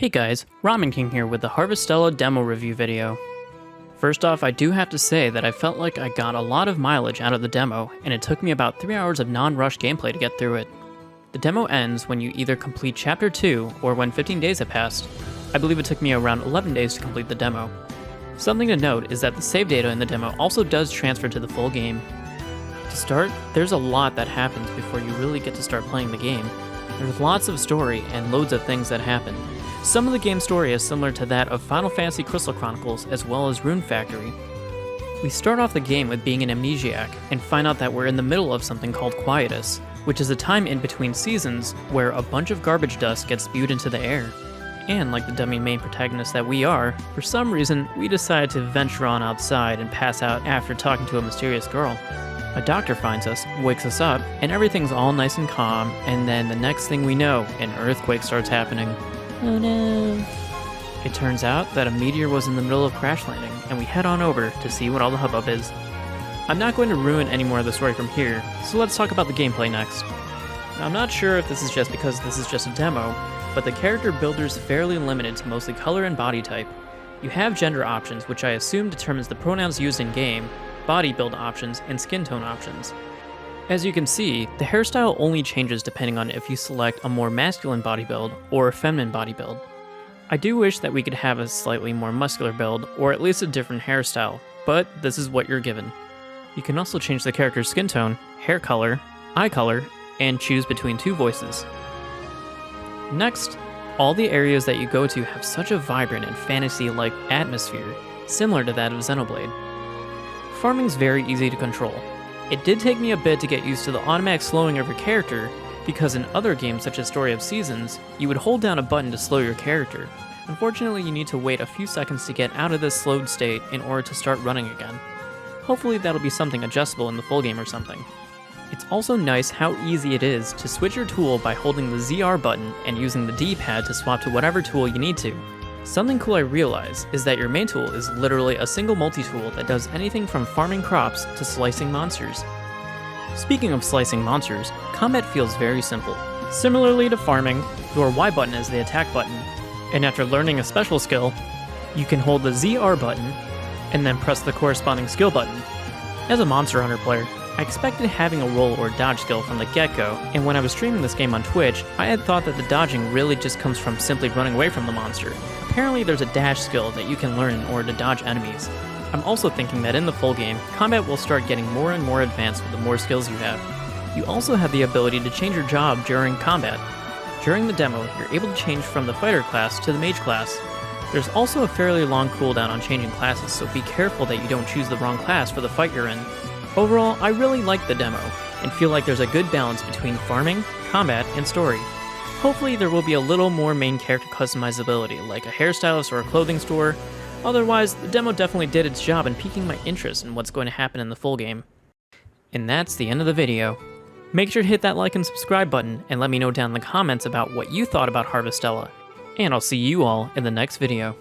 Hey guys, Ramen King here with the Harvestella demo review video. First off, I do have to say that I felt like I got a lot of mileage out of the demo, and it took me about 3 hours of non-rush gameplay to get through it. The demo ends when you either complete Chapter 2 or when 15 days have passed. I believe it took me around 11 days to complete the demo. Something to note is that the save data in the demo also does transfer to the full game. To start, there's a lot that happens before you really get to start playing the game. There's lots of story and loads of things that happen. Some of the game's story is similar to that of Final Fantasy Crystal Chronicles as well as Rune Factory. We start off the game with being an amnesiac and find out that we're in the middle of something called Quietus, which is a time in between seasons where a bunch of garbage dust gets spewed into the air. And like the dummy main protagonist that we are, for some reason we decide to venture on outside and pass out after talking to a mysterious girl. A doctor finds us, wakes us up, and everything's all nice and calm, and then the next thing we know, an earthquake starts happening. Oh no. It turns out that a meteor was in the middle of crash landing, and we head on over to see what all the hubbub is. I'm not going to ruin any more of the story from here, so let's talk about the gameplay next. Now, I'm not sure if this is just because this is just a demo, but the character builder's fairly limited to mostly color and body type. You have gender options, which I assume determines the pronouns used in-game, body build options, and skin tone options. As you can see, the hairstyle only changes depending on if you select a more masculine body build or a feminine body build. I do wish that we could have a slightly more muscular build, or at least a different hairstyle, but this is what you're given. You can also change the character's skin tone, hair color, eye color, and choose between two voices. Next, all the areas that you go to have such a vibrant and fantasy-like atmosphere, similar to that of Xenoblade. Farming's very easy to control. It did take me a bit to get used to the automatic slowing of your character, because in other games such as Story of Seasons, you would hold down a button to slow your character. Unfortunately, you need to wait a few seconds to get out of this slowed state in order to start running again. Hopefully that'll be something adjustable in the full game or something. It's also nice how easy it is to switch your tool by holding the ZR button and using the D-pad to swap to whatever tool you need to. Something cool I realize is that your main tool is literally a single multi-tool that does anything from farming crops to slicing monsters. Speaking of slicing monsters, combat feels very simple. Similarly to farming, your Y button is the attack button, and after learning a special skill, you can hold the ZR button and then press the corresponding skill button. As a Monster Hunter player, I expected having a roll or dodge skill from the get-go, and when I was streaming this game on Twitch, I had thought that the dodging really just comes from simply running away from the monster. Apparently there's a dash skill that you can learn in order to dodge enemies. I'm also thinking that in the full game, combat will start getting more and more advanced with the more skills you have. You also have the ability to change your job during combat. During the demo, you're able to change from the fighter class to the mage class. There's also a fairly long cooldown on changing classes, so be careful that you don't choose the wrong class for the fight you're in. Overall, I really like the demo, and feel like there's a good balance between farming, combat, and story. Hopefully there will be a little more main character customizability, like a hairstylist or a clothing store. Otherwise, the demo definitely did its job in piquing my interest in what's going to happen in the full game. And that's the end of the video. Make sure to hit that like and subscribe button, and let me know down in the comments about what you thought about Harvestella. And I'll see you all in the next video.